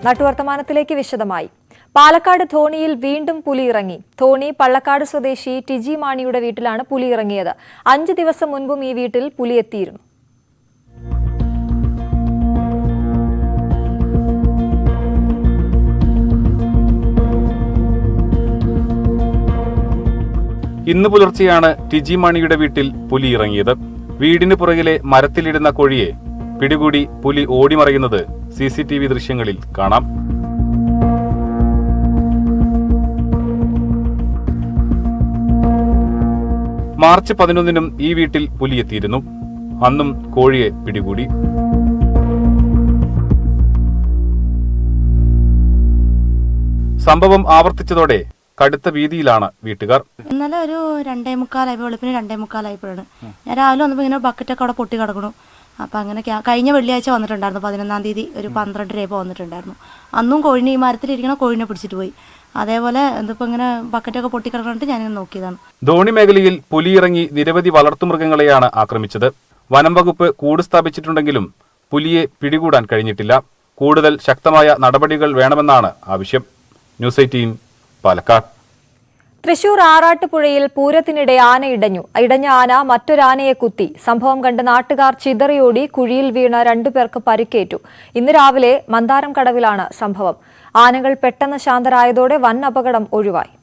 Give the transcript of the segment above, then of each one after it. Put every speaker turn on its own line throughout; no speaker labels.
നാട്ടുവർത്തമാനത്തിലേക്ക് വിശദമായി. പാലക്കാട് ധോണിയിൽ വീണ്ടും പുലി ഇറങ്ങി. ധോണി പള്ളക്കാട് സ്വദേശി ടിജി മാണിയുടെ വീട്ടിലാണ് പുലി ഇറങ്ങിയത്. 5 ദിവസം മുൻപും ഈ വീട്ടിൽ പുലി എത്തിയിരുന്നു.
ഇന്ന് പുലർച്ചെയാണ് ടിജി മാണിയുടെ വീട്ടിൽ പുലി ഇറങ്ങിയത്. വീടിന് പുറകിലെ മരത്തിലിടുന്ന കോഴിയെ പിടികൂടി പുലി ഓടിമറയുന്നത് CCTV ദൃശ്യങ്ങളിൽ കാണാം. മാർച്ച് 11-നും ഈ വീട്ടിൽ പുലി എത്തിയിരുന്നു. അന്നും കോഴിയെ പിടികൂടി. സംഭവം ആവർത്തിച്ചതോടെ കടുത്ത ഭീതിയിലാണ് വീട്ടുകാർ.
ഇന്നലെ ഒരു 2:45 വെളുപ്പിന് 2:45 ഞാൻ രാവിലെ വന്നപ്പോൾ ഇങ്ങനെ ബക്കറ്റൊക്കെ അവിടെ പൊട്ടി കിടക്കണു. അപ്പം അങ്ങനെ കഴിഞ്ഞ വെള്ളിയാഴ്ച വന്നിട്ടുണ്ടായിരുന്നു. 11-ാം തീയതി ഒരു 12:30 വന്നിട്ടുണ്ടായിരുന്നു. അന്നും കോഴിനെ ഈ മരത്തിലിരിക്കണ കോഴിനെ പിടിച്ചിട്ട് പോയി. അതേപോലെ ഇതിപ്പോൾ ഇങ്ങനെ ബക്കറ്റൊക്കെ പൊട്ടി കിടക്കണിട്ട് ഞാനിങ്ങനെ നോക്കിയതാണ്.
ധോണി മേഖലയിൽ പുലി ഇറങ്ങി നിരവധി വളർത്തുമൃഗങ്ങളെയാണ് ആക്രമിച്ചത്. വനം വകുപ്പ് കൂട് സ്ഥാപിച്ചിട്ടുണ്ടെങ്കിലും പുലിയെ പിടികൂടാൻ കഴിഞ്ഞിട്ടില്ല. കൂടുതൽ ശക്തമായ നടപടികൾ വേണമെന്നാണ് ആവശ്യം. ന്യൂസ് 18 പാലക്കാട്.
തൃശൂർ ആറാട്ടുപുഴയിൽ പൂരത്തിനിടെ ആന ഇടഞ്ഞ ആന മറ്റൊരാനയെ കുത്തി. സംഭവം കണ്ട് നാട്ടുകാർ ചിതറിയോടി കുഴിയിൽ വീണ 2 പേർക്ക് പരിക്കേറ്റു. ഇന്ന് രാവിലെ മന്ദാരം കടവിലാണ് സംഭവം. ആനകൾ പെട്ടെന്ന് ശാന്തരായതോടെ വൻ അപകടം ഒഴിവായി.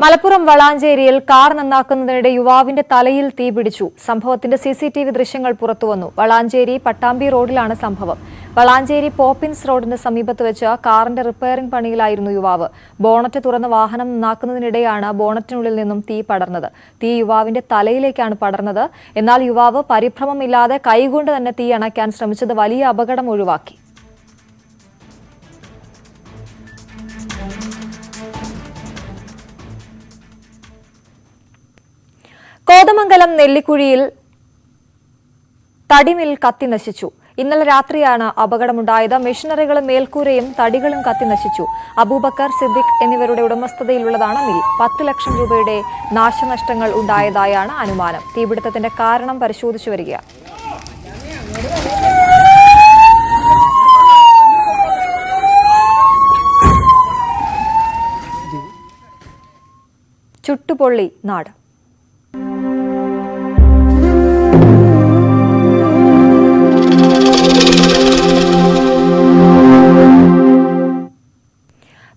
മലപ്പുറം വളാഞ്ചേരിയിൽ കാർ നന്നാക്കുന്നതിനിടെ യുവാവിന്റെ തലയിൽ തീപിടിച്ചു. സംഭവത്തിന്റെ CCTV ദൃശ്യങ്ങൾ പുറത്തുവന്നു. വളാഞ്ചേരി പട്ടാമ്പി റോഡിലാണ് സംഭവം. വളാഞ്ചേരി പോപ്പിൻസ് റോഡിന് സമീപത്ത് വെച്ച് കാറിന്റെ റിപ്പയറിംഗ് പണിയിലായിരുന്നു യുവാവ്. ബോണറ്റ് തുറന്ന് വാഹനം നന്നാക്കുന്നതിനിടെയാണ് ബോണറ്റിനുള്ളിൽ നിന്നും തീ പടർന്നത്. തീ യുവാവിന്റെ തലയിലേക്കാണ് പടർന്നത്. എന്നാൽ യുവാവ് പരിഭ്രമമില്ലാതെ കൈകൊണ്ട് തന്നെ തീ അണയ്ക്കാൻ ശ്രമിച്ചത് വലിയ അപകടം ഒഴിവാക്കി. കോതമംഗലം നെല്ലിക്കുഴിയിൽ തടിമിൽ കത്തി നശിച്ചു. ഇന്നലെ രാത്രിയാണ് അപകടമുണ്ടായത്. മെഷീനറികളും മേൽക്കൂരയും തടികളും കത്തി നശിച്ചു. അബൂബക്കർ, സിദ്ദിഖ് എന്നിവരുടെ ഉടമസ്ഥതയിലുള്ളതാണ് മിൽ. 10 ലക്ഷം രൂപയുടെ നാശനഷ്ടങ്ങൾ ഉണ്ടായതായാണ് അനുമാനം. തീപിടുത്തത്തിന്റെ കാരണം പരിശോധിച്ചു വരികയാണ്. ചുട്ടുപൊള്ളി നാട്.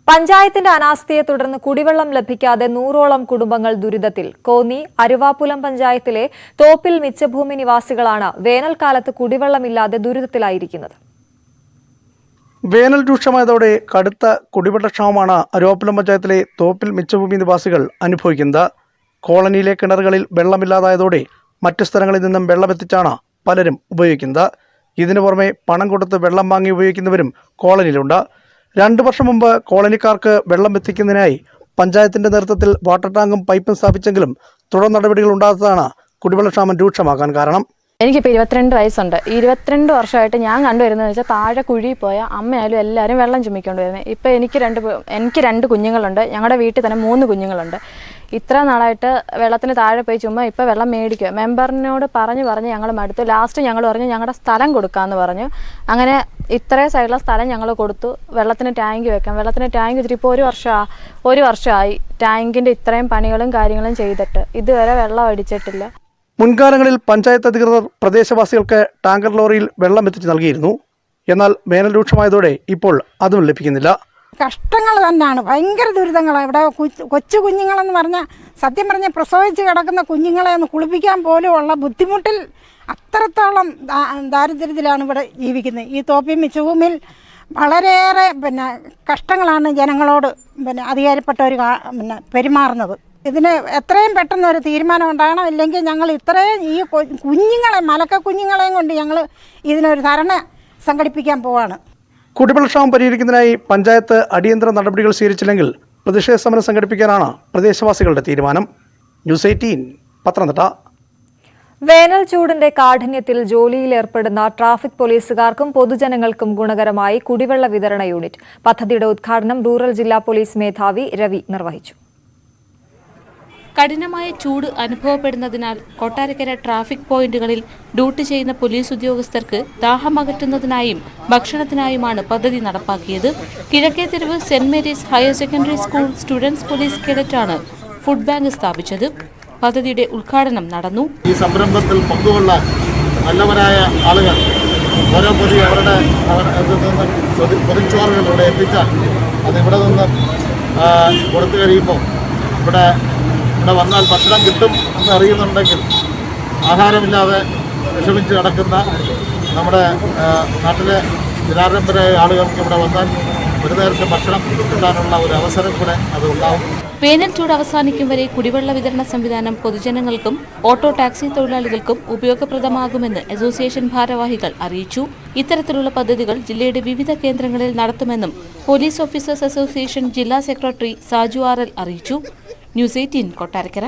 പഞ്ചായത്തിന്റെ അനാസ്ഥയെ തുടർന്ന് കുടിവെള്ളം ലഭിക്കാതെ 100ഓളം കുടുംബങ്ങൾ ദുരിതത്തിൽ. കോന്നി അരുവാപ്പുലം പഞ്ചായത്തിലെ തോപ്പിൽ മിച്ചഭൂമി നിവാസികളാണ് വേനൽക്കാലത്ത് കുടിവെള്ളമില്ലാതെ ദുരിതത്തിലായിരിക്കുന്നത്.
വേനൽ രൂക്ഷമായതോടെ കടുത്ത കുടിവെള്ളക്ഷാമമാണ് അരുവാപ്പുലം പഞ്ചായത്തിലെ തോപ്പിൽ മിച്ചഭൂമി നിവാസികൾ അനുഭവിക്കുന്നത്. കോളനിയിലെ കിണറുകളിൽ വെള്ളമില്ലാതായതോടെ മറ്റു സ്ഥലങ്ങളിൽ നിന്നും വെള്ളമെത്തിച്ചാണ് പലരും ഉപയോഗിക്കുന്നത്. ഇതിനു പുറമെ പണം കൊടുത്ത് വെള്ളം വാങ്ങി ഉപയോഗിക്കുന്നവരും കോളനിയിലുണ്ട്. 2 വർഷം മുമ്പ് കോളനിക്കാർക്ക് വെള്ളം എത്തിക്കുന്നതിനായി പഞ്ചായത്തിന്റെ നേതൃത്വത്തിൽ വാട്ടർ ടാങ്കും പൈപ്പും സ്ഥാപിച്ചെങ്കിലും തുടർ നടപടികൾ ഉണ്ടാകാത്തതാണ് കുടിവെള്ളക്ഷാമം രൂക്ഷമാകാൻ കാരണം.
എനിക്കിപ്പോൾ 22 വയസ്സുണ്ട്. 22 വർഷമായിട്ട് ഞാൻ കണ്ടുവരുന്നതെന്ന് വെച്ചാൽ താഴെ കുഴിയിൽ പോയ അമ്മയായാലും എല്ലാവരും വെള്ളം ചുമ്മിക്കൊണ്ട് വരുന്നത്. ഇപ്പോൾ എനിക്ക് 2 കുഞ്ഞുങ്ങളുണ്ട്. ഞങ്ങളുടെ വീട്ടിൽ തന്നെ 3 കുഞ്ഞുങ്ങളുണ്ട്. ഇത്ര നാളായിട്ട് വെള്ളത്തിന് താഴെ പോയി ചുമ്മാ ഇപ്പോൾ വെള്ളം മേടിക്കുക. മെമ്പറിനോട് പറഞ്ഞ് ഞങ്ങൾ മടുത്തു. ലാസ്റ്റ് ഞങ്ങൾ പറഞ്ഞു ഞങ്ങളുടെ സ്ഥലം കൊടുക്കാമെന്ന് പറഞ്ഞു. അങ്ങനെ ഇത്രയും സൈഡിലെ സ്ഥലം ഞങ്ങൾ കൊടുത്തു. വെള്ളത്തിന് ടാങ്ക് വെക്കാം. വെള്ളത്തിന് ടാങ്ക് വെച്ചിട്ട് ഇപ്പോൾ 1 വർഷമായി ടാങ്കിൻ്റെ ഇത്രയും പണികളും കാര്യങ്ങളും ചെയ്തിട്ട് ഇതുവരെ വെള്ളം അടിച്ചിട്ടില്ല.
മുൻകാലങ്ങളിൽ പഞ്ചായത്ത് അധികൃതർ പ്രദേശവാസികൾക്ക് ടാങ്കർ ലോറിയിൽ വെള്ളം എത്തിച്ച് നൽകിയിരുന്നു. എന്നാൽ വേനൽ രൂക്ഷമായതോടെ ഇപ്പോൾ അതും ലഭിക്കുന്നില്ല.
കഷ്ടങ്ങൾ തന്നെയാണ്, ഭയങ്കര ദുരിതങ്ങളാണ്. ഇവിടെ കൊച്ചു കുഞ്ഞുങ്ങളെന്ന് പറഞ്ഞാൽ സത്യം പറഞ്ഞാൽ പ്രസവിച്ച് കിടക്കുന്ന കുഞ്ഞുങ്ങളെ ഒന്ന് കുളിപ്പിക്കാൻ പോലും ഉള്ള ബുദ്ധിമുട്ടിൽ അത്രത്തോളം ദാരിദ്ര്യത്തിലാണ് ഇവിടെ ജീവിക്കുന്നത്. ഈ തോപ്പി മിച്ചഭൂമിയിൽ വളരെയേറെ കഷ്ടങ്ങളാണ് ജനങ്ങളോട് അധികാരപ്പെട്ടവർ പെരുമാറുന്നത്. ഇതിന് എത്രയും പെട്ടെന്ന് ഒരു തീരുമാനം ഉണ്ടാകണം. ഇല്ലെങ്കിൽ ഞങ്ങൾ ഇത്രയും ഈ കുഞ്ഞുങ്ങളെ മലക്ക കുഞ്ഞുങ്ങളെയും കൊണ്ട് ഞങ്ങൾ ഇതിനൊരു ധർണ സംഘടിപ്പിക്കാൻ പോവാണ്.
കുടിവെള്ളക്ഷാമം പരിഹരിക്കുന്നതിനായി പഞ്ചായത്ത് അടിയന്തര നടപടികൾ സ്വീകരിച്ചില്ലെങ്കിൽ പ്രതിഷേധ സമരം സംഘടിപ്പിക്കാനാണ് പ്രദേശവാസികളുടെ തീരുമാനം. ന്യൂസ് 18 പത്തനംതിട്ട.
വേനൽ ചൂടിന്റെ കാഠിന്യത്തിൽ ജോലിയിലേർപ്പെടുന്ന ട്രാഫിക് പോലീസുകാർക്കും പൊതുജനങ്ങൾക്കും ഗുണകരമായി കുടിവെള്ള വിതരണ യൂണിറ്റ്. പദ്ധതിയുടെ ഉദ്ഘാടനം റൂറൽ ജില്ലാ പോലീസ് മേധാവി രവി നിർവഹിച്ചു.
കഠിനമായ ചൂട് അനുഭവപ്പെടുന്നതിനാൽ കൊട്ടാരക്കര ട്രാഫിക് പോയിന്റുകളിൽ ഡ്യൂട്ടി ചെയ്യുന്ന പോലീസ് ഉദ്യോഗസ്ഥർക്ക് ദാഹമകറ്റുന്നതിനായും ഭക്ഷണത്തിനായുമാണ് പദ്ധതി നടപ്പാക്കിയത്. Kizhakketheruvu saint Mary's higher secondary school students police കേഡറ്റാണ് ഫുഡ് ബാങ്ക് സ്ഥാപിച്ചത്. പദ്ധതിയുടെ ഉദ്ഘാടനം നടന്നു.
ഈ സംരംഭത്തിൽ പങ്കുകൊള്ളാൻ നല്ലവരായ ആളുകൾ ഓരോ പൊതി അവരുടെ പൊതിച്ചോറുകൾ ഇവിടെ എത്തിച്ചാൽ അത് ഇവിടെ നിന്ന് കൊടുത്തു കഴിയുമ്പോൾ ഇവിടെ വന്നാൽ ഭക്ഷണം കിട്ടും എന്ന് അറിയുന്നുണ്ടെങ്കിൽ ആഹാരമില്ലാതെ വിഷമിച്ച് കിടക്കുന്ന നമ്മുടെ നാട്ടിലെ നിരാലംബരായ ആളുകൾക്ക് ഇവിടെ വന്നാൽ ഒരു നേരത്തെ ഭക്ഷണം കിട്ടാനുള്ള ഒരു അവസരം കൂടെ അത് ഉണ്ടാവും.
വേനൽ ചൂട് അവസാനിക്കും വരെ കുടിവെള്ള വിതരണ സംവിധാനം പൊതുജനങ്ങൾക്കും ഓട്ടോ ടാക്സി തൊഴിലാളികൾക്കും ഉപയോഗപ്രദമാകുമെന്ന് അസോസിയേഷൻ ഭാരവാഹികൾ അറിയിച്ചു. ഇത്തരത്തിലുള്ള പദ്ധതികൾ ജില്ലയുടെ വിവിധ കേന്ദ്രങ്ങളിൽ നടത്തുമെന്നും പോലീസ് ഓഫീസേഴ്സ് അസോസിയേഷൻ ജില്ലാ സെക്രട്ടറി സാജു ആർ.എൽ അറിയിച്ചു. ന്യൂസ് 18 കൊട്ടാരക്കര.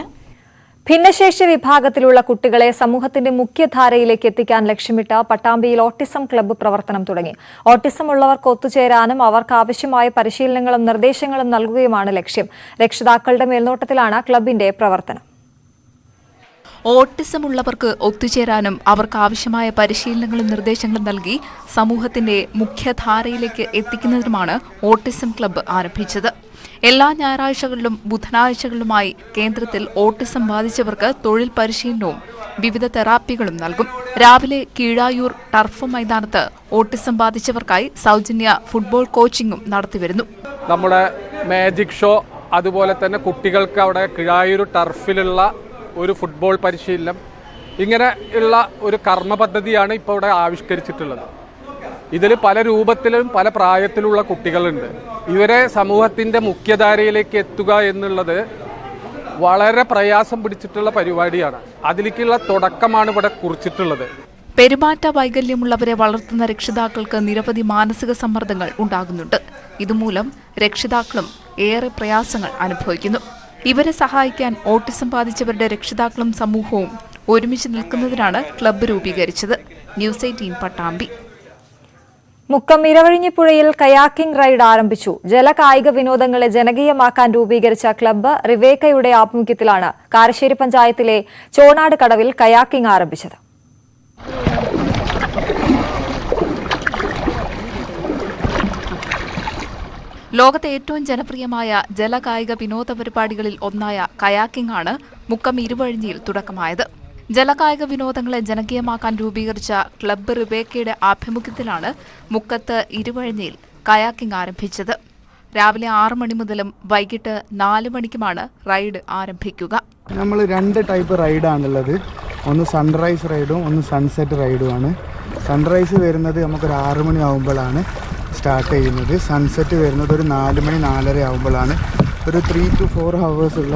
ഭിന്നശേഷി വിഭാഗത്തിലുള്ള കുട്ടികളെ സമൂഹത്തിന്റെ മുഖ്യധാരയിലേക്ക് എത്തിക്കാൻ ലക്ഷ്യമിട്ട് പട്ടാമ്പിയിൽ ഓട്ടിസം ക്ലബ്ബ് പ്രവർത്തനം തുടങ്ങി. ഓട്ടിസം ഉള്ളവർക്ക് ഒത്തുചേരാനും അവർക്ക് ആവശ്യമായ പരിശീലനങ്ങളും നിർദ്ദേശങ്ങളും നൽകുകയുമാണ് ലക്ഷ്യം. രക്ഷിതാക്കളുടെ മേൽനോട്ടത്തിലാണ് ക്ലബ്ബിന്റെ പ്രവർത്തനം.
ഓട്ടിസം ഉള്ളവർക്ക് ഒത്തുചേരാനും അവർക്ക് ആവശ്യമായ പരിശീലനങ്ങളും നിർദ്ദേശങ്ങളും നൽകി സമൂഹത്തിന്റെ മുഖ്യധാരയിലേക്ക് എത്തിക്കുന്നതിനുമാണ് ഓട്ടിസം ക്ലബ്ബ് ആരംഭിച്ചത്. എല്ലാ ഞായറാഴ്ചകളിലും ബുധനാഴ്ചകളിലുമായി കേന്ദ്രത്തിൽ ഓട്ടിസം ബാധിച്ചവർക്ക് തൊഴിൽ പരിശീലനവും വിവിധ തെറാപ്പികളും നൽകും. രാവിലെ കീഴായൂർ ടർഫ് മൈതാനത്ത് ഓട്ടിസം ബാധിച്ചവർക്കായി സൗജന്യ ഫുട്ബോൾ കോച്ചിങ്ങും നടത്തിവരുന്നു.
നമ്മുടെ മാജിക് ഷോ, അതുപോലെ തന്നെ കുട്ടികൾക്ക് അവിടെ കീഴായൂർ ടർഫിലുള്ള ഒരു ഫുട്ബോൾ പരിശീലനം, ഇങ്ങനെ ഉള്ള ഒരു കർമ്മ പദ്ധതിയാണ് ഇപ്പോൾ ഇവിടെ ആവിഷ്കരിച്ചിട്ടുള്ളത്. ഇതിൽ പല രൂപത്തിലും പല പ്രായത്തിലുള്ള കുട്ടികളുണ്ട്. ഇവരെ സമൂഹത്തിൻ്റെ മുഖ്യധാരയിലേക്ക് എത്തുക എന്നുള്ളത് വളരെ പ്രയാസം പിടിച്ചിട്ടുള്ള പരിപാടിയാണ്. അതിലേക്കുള്ള തുടക്കമാണ് ഇവിടെ കുറിച്ചിട്ടുള്ളത്.
പെരുമാറ്റ വൈകല്യമുള്ളവരെ വളർത്തുന്ന രക്ഷിതാക്കൾക്ക് നിരവധി മാനസിക സമ്മർദ്ദങ്ങൾ ഉണ്ടാകുന്നുണ്ട്. ഇതുമൂലം രക്ഷിതാക്കളും ഏറെ പ്രയാസങ്ങൾ അനുഭവിക്കുന്നു. ഇവരെ സഹായിക്കാൻ ഓട്ടിസം ബാധിച്ചവരുടെ രക്ഷിതാക്കളും സമൂഹവും ഒരുമിച്ച് നിൽക്കുന്നതിനാണ് ക്ലബ്ബ് രൂപീകരിച്ചത്. ന്യൂസ് 18 പട്ടാമ്പി.
മുക്കം ഇരവഴിഞ്ഞിപ്പുഴയിൽ കയാക്കിംഗ് റൈഡ് ആരംഭിച്ചു. ജലകായിക വിനോദങ്ങളെ ജനകീയമാക്കാൻ രൂപീകരിച്ച ക്ലബ്ബ് റിവേക്കയുടെ ആഭിമുഖ്യത്തിലാണ് കാരശ്ശേരി പഞ്ചായത്തിലെ ചോണാട് കടവിൽ കയാക്കിംഗ് ആരംഭിച്ചത്.
ലോകത്തെ ഏറ്റവും ജനപ്രിയമായ ജലകായിക വിനോദ പരിപാടികളിൽ ഒന്നായ കയാക്കിംഗ് ആണ് മുക്കം ഇരുവഴിഞ്ഞിയിൽ തുടക്കമായത്. ജലകായിക വിനോദങ്ങളെ ജനകീയമാക്കാൻ രൂപീകരിച്ച ക്ലബ്ബ് റിവേക്കയുടെ ആഭിമുഖ്യത്തിലാണ് മുക്കത്ത് ഇരുവഴിഞ്ഞിയിൽ കയാക്കിംഗ് ആരംഭിച്ചത്. രാവിലെ 6 മണി മുതലും വൈകിട്ട് 4 മണിക്കുമാണ് റൈഡ് ആരംഭിക്കുക.
നമ്മൾ 2 ടൈപ്പ് റൈഡാണുള്ളത്. ഒന്ന് സൺറൈസ് റൈഡും ഒന്ന് സൺസെറ്റ് റൈഡുമാണ്. സൺറൈസ് വരുന്നത് നമുക്കൊരു 6 മണി ആകുമ്പോഴാണ് സ്റ്റാർട്ട് ചെയ്യുന്നത്. സൺസെറ്റ് വരുന്നത് ഒരു 4 മണി 4:30 ആകുമ്പോഴാണ്. ഒരു 3 to 4 hours ഉള്ള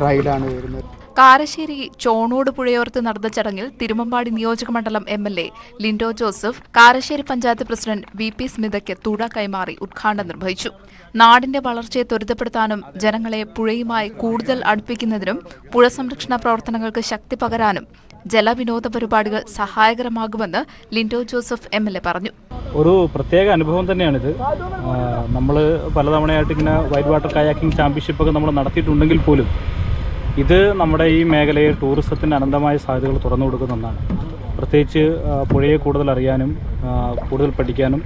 റൈഡാണ് വരുന്നത്.
കാരശ്ശേരി ചോണോട് പുഴയോരത്ത് നടന്ന ചടങ്ങിൽ തിരുവമ്പാടി നിയോജകമണ്ഡലം MLA Lindo Joseph Karassery panchayat president VP സ്മിതയ്ക്ക് തുഴ കൈമാറി ഉദ്ഘാടനം നിർവഹിച്ചു. നാടിന്റെ വളർച്ചയെ ത്വരിതപ്പെടുത്താനും ജനങ്ങളെ പുഴയുമായി കൂടുതൽ അടുപ്പിക്കുന്നതിനും പുഴ സംരക്ഷണ പ്രവർത്തനങ്ങൾക്ക് ശക്തി പകരാനും ജലവിനോദ പരിപാടികൾ സഹായകരമാകുമെന്ന് ലിൻഡോ ജോസഫ് MLA പറഞ്ഞു.
ഒരു പ്രത്യേക അനുഭവം തന്നെയാണിത്. നമ്മൾ പലതവണയായിട്ട് ഇങ്ങനെ വൈറ്റ് വാട്ടർ കയാക്കിംഗ് ചാമ്പ്യൻഷിപ്പൊക്കെ നമ്മൾ നടത്തിയിട്ടുണ്ടെങ്കിൽ പോലും ഇത് നമ്മുടെ ഈ മേഖലയെ ടൂറിസത്തിൻ്റെ അനന്തമായ സാധ്യതകൾ തുറന്നു കൊടുക്കുന്ന ഒന്നാണ്. പ്രത്യേകിച്ച് പുഴയെ കൂടുതൽ അറിയാനും കൂടുതൽ പഠിക്കാനും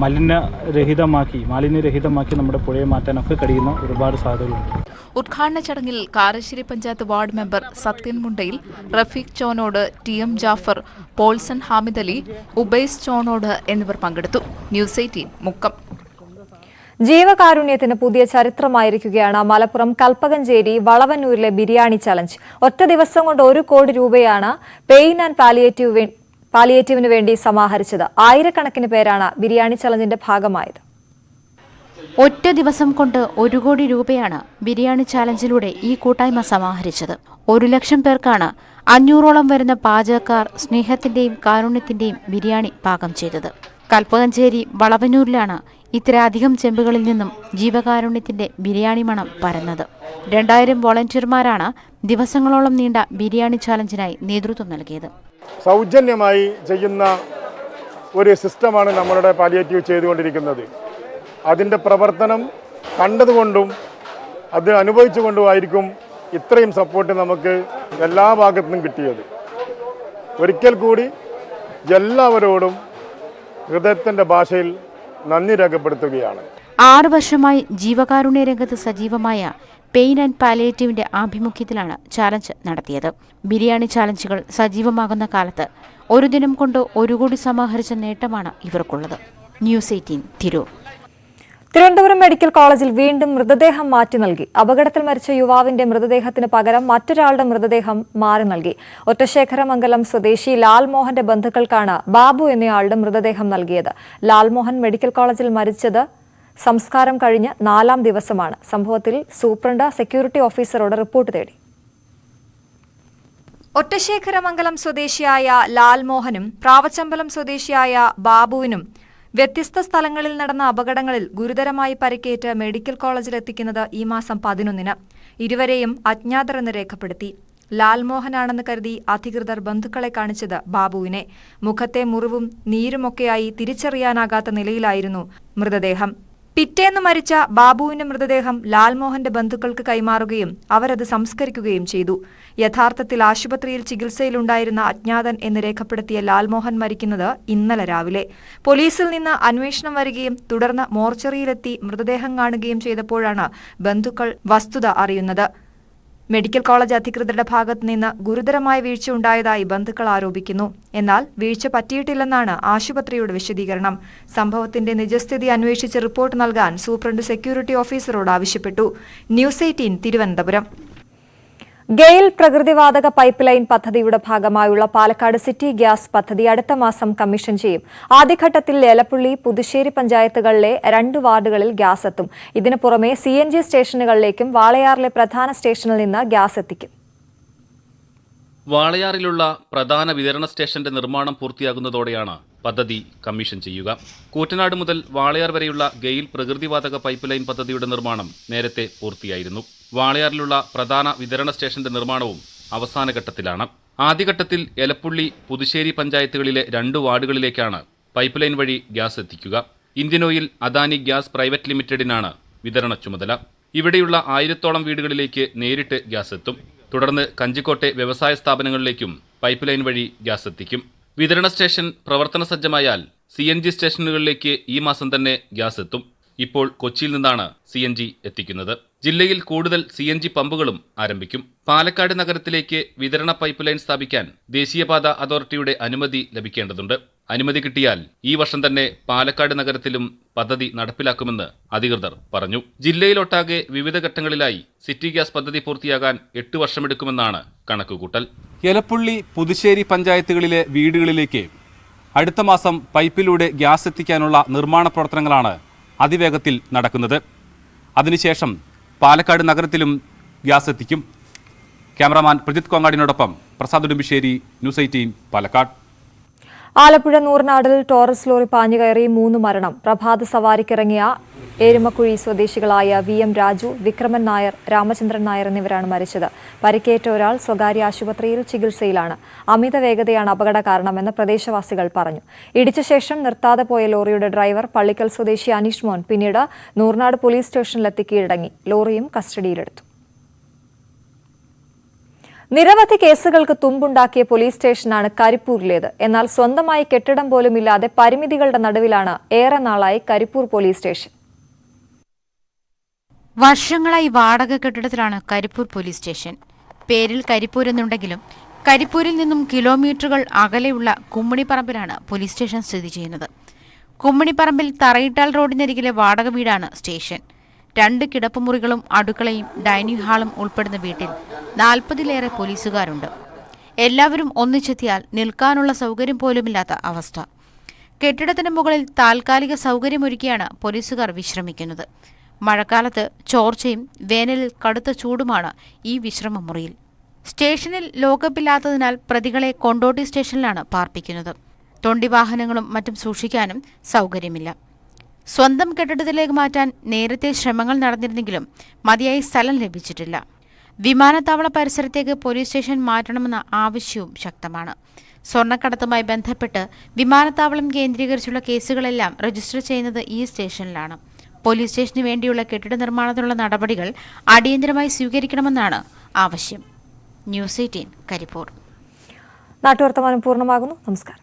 മാലിന്യരഹിതമാക്കി നമ്മുടെ പുഴയെ മാറ്റാനൊക്കെ കഴിയുന്ന ഒരുപാട് സാധ്യതകളുണ്ട്.
ഉദ്ഘാടന ചടങ്ങിൽ Karassery panchayat ward member Sathyan Mundayil, Rafeeq Chonod, TM Jafar, Paulson Hamid Ali, Ubais Chonod എന്നിവർ പങ്കെടുത്തു. ന്യൂസ് 18 മുക്കം.
ജീവകാരുണ്യത്തിന് പുതിയ ചരിത്രമായിരിക്കുകയാണ് മലപ്പുറം കൽപ്പകഞ്ചേരി വളവന്നൂരിലെ ബിരിയാണി ചലഞ്ച്. ഒറ്റ ദിവസം കൊണ്ട് 1 കോടി രൂപയാണ് പെയിൻ ആൻഡ് പാലിയേറ്റീവിന് വേണ്ടി സമാഹരിച്ചത്. ആയിരക്കണക്കിന് പേരാണ് ബിരിയാണി ചലഞ്ചിന്റെ ഭാഗമായത്.
ഒറ്റ ദിവസം കൊണ്ട് 1 കോടി രൂപയാണ് ബിരിയാണി ചാലഞ്ചിലൂടെ ഈ കൂട്ടായ്മ സമാഹരിച്ചത്. 1 ലക്ഷം പേർക്കാണ് 500ഓളം വരുന്ന പാചകക്കാർ സ്നേഹത്തിന്റെയും കാരുണ്യത്തിന്റെയും ബിരിയാണി പാകം ചെയ്തത്. കൽപ്പകഞ്ചേരി വളവന്നൂരിലാണ് ഇത്രയധികം ചെമ്പുകളിൽ നിന്നും ജീവകാരുണ്യത്തിന്റെ ബിരിയാണി മണം പരന്നത്. 2000 വോളണ്ടിയർമാരാണ് ദിവസങ്ങളോളം നീണ്ട ബിരിയാണി ചാലഞ്ചിനായി നേതൃത്വം നൽകിയത്.
സൗജന്യമായി ചെയ്യുന്ന ഒരു സിസ്റ്റമാണ് നമ്മളുടെ പാലിയേറ്റീവ് ചെയ്തുകൊണ്ടിരിക്കുന്നത്. അതിൻ്റെ പ്രവർത്തനം കണ്ടതുകൊണ്ടും അത് അനുഭവിച്ചുകൊണ്ടുമായിരിക്കും ഇത്രയും സപ്പോർട്ട് നമുക്ക് എല്ലാ ഭാഗത്തു നിന്നും കിട്ടിയത്. ഒരിക്കൽ കൂടി എല്ലാവരോടും ഹൃദയത്തിൻ്റെ ഭാഷയിൽ നന്ദി രേഖപ്പെടുത്തുകയാണ്.
6 വർഷമായി ജീവകാരുണ്യ രംഗത്ത് സജീവമായ പെയിൻ ആൻഡ് പാലിയേറ്റീവിന്റെ ആഭിമുഖ്യത്തിലാണ് ചാലഞ്ച് നടത്തിയത്. ബിരിയാണി ചാലഞ്ചുകൾ സജീവമാകുന്ന കാലത്ത് ഒരു ദിനം കൊണ്ട് 1 കോടി സമാഹരിച്ച നേട്ടമാണ് ഇവർക്കുള്ളത്. ന്യൂസ് 18 തിരൂർ.
തിരുവനന്തപുരം മെഡിക്കൽ കോളേജിൽ വീണ്ടും മൃതദേഹം മാറ്റി നൽകി. അപകടത്തിൽ മരിച്ച യുവാവിന്റെ മൃതദേഹത്തിന് പകരം മറ്റൊരാളുടെ മൃതദേഹം മാറി നൽകി. ഒറ്റശേഖരമംഗലം സ്വദേശി ലാൽമോഹന്റെ ബന്ധുക്കൾക്കാണ് ബാബു എന്നയാളുടെ മൃതദേഹം നൽകിയത്. ലാൽമോഹൻ മെഡിക്കൽ കോളേജിൽ മരിച്ചത് സംസ്കാരം കഴിഞ്ഞ് 4ാം ദിവസമാണ്. സംഭവത്തിൽ സൂപ്രണ്ട് സെക്യൂരിറ്റി ഓഫീസറോട് റിപ്പോർട്ട് തേടി. ഒറ്റശേഖരമംഗലം സ്വദേശിയായ ലാൽമോഹനും പ്രാവച്ചമ്പലം സ്വദേശിയായ ബാബുവിനും വ്യത്യസ്ത സ്ഥലങ്ങളിൽ നടന്ന അപകടങ്ങളിൽ ഗുരുതരമായി പരിക്കേറ്റ് മെഡിക്കൽ കോളേജിൽ എത്തിക്കുന്നത് ഈ മാസം 11-ന്. ഇരുവരെയും അജ്ഞാതരെന്ന് രേഖപ്പെടുത്തി. ലാൽമോഹനാണെന്ന് കരുതി അധികൃതർ ബന്ധുക്കളെ കാണിച്ചത് ബാബുവിനെ. മുഖത്തെ മുറിവും നീരുമൊക്കെയായി തിരിച്ചറിയാനാകാത്ത നിലയിലായിരുന്നു മൃതദേഹം. പിറ്റേന്ന് മരിച്ച ബാബുവിന്റെ മൃതദേഹം ലാൽമോഹന്റെ ബന്ധുക്കൾക്ക് കൈമാറുകയും അവരത് സംസ്കരിക്കുകയും ചെയ്തു. യഥാർത്ഥത്തിൽ ആശുപത്രിയിൽ ചികിത്സയിലുണ്ടായിരുന്ന അജ്ഞാതൻ എന്ന് രേഖപ്പെടുത്തിയ ലാൽമോഹൻ മരിക്കുന്നത് ഇന്നലെ രാവിലെ. പോലീസിൽ നിന്ന് അന്വേഷണം വരികയും തുടർന്ന് മോർച്ചറിയിലെത്തി മൃതദേഹം കാണുകയും ചെയ്തപ്പോഴാണ് ബന്ധുക്കൾ വസ്തുത അറിയുന്നത്. മെഡിക്കൽ കോളേജ് അധികൃതരുടെ ഭാഗത്തു നിന്ന് ഗുരുതരമായ വീഴ്ച ഉണ്ടായതായി ബന്ധുക്കൾ ആരോപിക്കുന്നു. എന്നാൽ വീഴ്ച പറ്റിയിട്ടില്ലെന്നാണ് ആശുപത്രിയുടെ വിശദീകരണം. സംഭവത്തിന്റെ നിജസ്ഥിതി അന്വേഷിച്ച് റിപ്പോർട്ട് നൽകാൻ സൂപ്രണ്ട് സെക്യൂരിറ്റി ഓഫീസറോട് ആവശ്യപ്പെട്ടു. ന്യൂസ് 18 തിരുവനന്തപുരം. ഗെയിൽ പ്രകൃതിവാതക പൈപ്പ് ലൈൻ പദ്ധതിയുടെ ഭാഗമായുള്ള പാലക്കാട് സിറ്റി ഗ്യാസ് പദ്ധതി അടുത്ത മാസം കമ്മീഷൻ ചെയ്യും. ആദ്യഘട്ടത്തിൽ ഏലപ്പുള്ളി, പുതുശ്ശേരി പഞ്ചായത്തുകളിലെ 2 വാർഡുകളിൽ ഗ്യാസ് എത്തും. ഇതിനു പുറമെ CNG സ്റ്റേഷനുകളിലേക്കും വാളയാറിലെ പ്രധാന സ്റ്റേഷനിൽ നിന്ന് ഗ്യാസ് എത്തിക്കും.
വാളയാറിലുള്ള പ്രധാന വിതരണ സ്റ്റേഷന്റെ നിർമ്മാണം പൂർത്തിയാകുന്നതോടെയാണ് പദ്ധതി കമ്മീഷൻ ചെയ്യുക. കൂറ്റനാട് മുതൽ വാളയാർ വരെയുള്ള ഗെയിൽ പ്രകൃതിവാതക പൈപ്പ് ലൈൻ പദ്ധതിയുടെ നിർമ്മാണം നേരത്തെ പൂർത്തിയായിരുന്നു. വാളയാറിലുള്ള പ്രധാന വിതരണ സ്റ്റേഷന്റെ നിർമ്മാണവും അവസാന ഘട്ടത്തിലാണ്. ആദ്യഘട്ടത്തിൽ എലപ്പുള്ളി, പുതുശ്ശേരി പഞ്ചായത്തുകളിലെ 2 വാർഡുകളിലേക്കാണ് പൈപ്പ് ലൈൻ വഴി ഗ്യാസ് എത്തിക്കുക. Indian oil Adani gas private ലിമിറ്റഡിനാണ് വിതരണ ചുമതല. ഇവിടെയുള്ള 1000ഓളം വീടുകളിലേക്ക് നേരിട്ട് ഗ്യാസ് എത്തും. തുടർന്ന് കഞ്ചിക്കോട്ടെ വ്യവസായ സ്ഥാപനങ്ങളിലേക്കും പൈപ്പ് ലൈൻ വഴി ഗ്യാസ് എത്തിക്കും. വിതരണ സ്റ്റേഷൻ പ്രവർത്തന സജ്ജമായാൽ CNG സ്റ്റേഷനുകളിലേക്ക് ഈ മാസം തന്നെ ഗ്യാസ് എത്തും. ഇപ്പോൾ കൊച്ചിയിൽ നിന്നാണ് CNG എത്തിക്കുന്നത്. ജില്ലയിൽ കൂടുതൽ CNG പമ്പുകളും ആരംഭിക്കും. പാലക്കാട് നഗരത്തിലേക്ക് വിതരണ പൈപ്പ് ലൈൻ സ്ഥാപിക്കാൻ ദേശീയപാത അതോറിറ്റിയുടെ അനുമതി ലഭിക്കേണ്ടതുണ്ട്. അനുമതി കിട്ടിയാൽ ഈ വർഷം തന്നെ പാലക്കാട് നഗരത്തിലും പദ്ധതി നടപ്പിലാക്കുമെന്ന് അധികൃതർ പറഞ്ഞു. ജില്ലയിലൊട്ടാകെ വിവിധ ഘട്ടങ്ങളിലായി സിറ്റി ഗ്യാസ് പദ്ധതി പൂർത്തിയാകാൻ 8 വർഷമെടുക്കുമെന്നാണ് കണക്കുകൂട്ടൽ. എലപ്പുള്ളി, പുതുശ്ശേരി പഞ്ചായത്തുകളിലെ വീടുകളിലേക്ക് അടുത്ത മാസം പൈപ്പിലൂടെ ഗ്യാസ് എത്തിക്കാനുള്ള നിർമ്മാണ പ്രവർത്തനങ്ങളാണ് അതിവേഗത്തിൽ നടക്കുന്നത്. അതിനുശേഷം പാലക്കാട് നഗരത്തിലും ഗ്യാസ് എത്തിക്കും. ക്യാമറാമാൻ പ്രജിത് കോങ്ങാടിനോടൊപ്പം പ്രസാദ് ഉടുമ്പിശ്ശേരി, ന്യൂസ് 18 പാലക്കാട്.
ആലപ്പുഴ നൂർനാടിൽ ടോറസ് ലോറി പാഞ്ഞുകയറി 3 മരണം. പ്രഭാത സവാരിക്കിറങ്ങിയ ഏരുമക്കുഴി സ്വദേശികളായ VM രാജു, വിക്രമൻ നായർ, രാമചന്ദ്രൻ നായർ എന്നിവരാണ് മരിച്ചത്. പരിക്കേറ്റ ഒരാൾ സ്വകാര്യ ആശുപത്രിയിൽ ചികിത്സയിലാണ്. അമിത വേഗതയാണ് അപകട കാരണമെന്ന് പ്രദേശവാസികൾ പറഞ്ഞു. ഇടിച്ച ശേഷം നിർത്താതെ പോയ ലോറിയുടെ ഡ്രൈവർ പള്ളിക്കൽ സ്വദേശി അനീഷ് മോൻ പിന്നീട് നൂർനാട് പോലീസ് സ്റ്റേഷനിലെത്തി കീഴടങ്ങി. ലോറിയും കസ്റ്റഡിയിലെടുത്തു. നിരവധി കേസുകൾക്ക് തുമ്പുണ്ടാക്കിയ പോലീസ് സ്റ്റേഷനാണ് കരിപ്പൂരിലേത്. എന്നാൽ സ്വന്തമായി കെട്ടിടം പോലും ഇല്ലാതെ പരിമിതികളുടെ നടുവിലാണ് ഏറെ നാളായി കരിപ്പൂർ പോലീസ് സ്റ്റേഷൻ.
വർഷങ്ങളായി വാടക കെട്ടിടത്തിലാണ് കരിപ്പൂർ പോലീസ് സ്റ്റേഷൻ. പേരിൽ കരിപ്പൂർ എന്നുണ്ടെങ്കിലും കരിപ്പൂരിൽ നിന്നും കിലോമീറ്ററുകൾ അകലെയുള്ള കുമ്മണിപ്പറമ്പിലാണ് പോലീസ് സ്റ്റേഷൻ സ്ഥിതി ചെയ്യുന്നത്. കുമ്മണിപ്പറമ്പിൽ തറയിട്ടാൽ റോഡിനരികിലെ വാടക വീടാണ് സ്റ്റേഷൻ. 2 കിടപ്പുമുറികളും അടുക്കളയും ഡൈനിങ് ഹാളും ഉൾപ്പെടുന്ന വീട്ടിൽ 40-ലേറെ പോലീസുകാരുണ്ട്. എല്ലാവരും ഒന്നിച്ചെത്തിയാൽ നിൽക്കാനുള്ള സൗകര്യം പോലുമില്ലാത്ത അവസ്ഥ. കെട്ടിടത്തിന് മുകളിൽ താൽക്കാലിക സൗകര്യമൊരുക്കിയാണ് പോലീസുകാർ വിശ്രമിക്കുന്നത്. മഴക്കാലത്ത് ചോർച്ചയും വേനലിൽ കടുത്ത ചൂടുമാണ് ഈ വിശ്രമമുറിയിൽ. സ്റ്റേഷനിൽ ലോക്കപ്പില്ലാത്തതിനാൽ പ്രതികളെ കൊണ്ടോട്ടി സ്റ്റേഷനിലാണ് പാർപ്പിക്കുന്നത്. തൊണ്ടി വാഹനങ്ങളും മറ്റും സൂക്ഷിക്കാനും സൗകര്യമില്ല. സ്വന്തം കെട്ടിടത്തിലേക്ക് മാറ്റാൻ നേരത്തെ ശ്രമങ്ങൾ നടന്നിരുന്നെങ്കിലും മതിയായ സ്ഥലം ലഭിച്ചിട്ടില്ല. വിമാനത്താവള പരിസരത്തേക്ക് പോലീസ് സ്റ്റേഷൻ മാറ്റണമെന്ന ആവശ്യവും ശക്തമാണ്. സ്വർണ്ണക്കടത്തുമായി ബന്ധപ്പെട്ട് വിമാനത്താവളം കേന്ദ്രീകരിച്ചുള്ള കേസുകളെല്ലാം രജിസ്റ്റർ ചെയ്യുന്നത് ഈ സ്റ്റേഷനിലാണ്. പോലീസ് സ്റ്റേഷന് വേണ്ടിയുള്ള കെട്ടിട നിർമ്മാണത്തിനുള്ള നടപടികൾ അടിയന്തരമായി സ്വീകരിക്കണമെന്നാണ് ആവശ്യം. ന്യൂസ് 18 കരിപ്പൂർ.
നാട്ടുവർത്തമാനം പൂർണ്ണമാകുന്നു. നമസ്കാരം.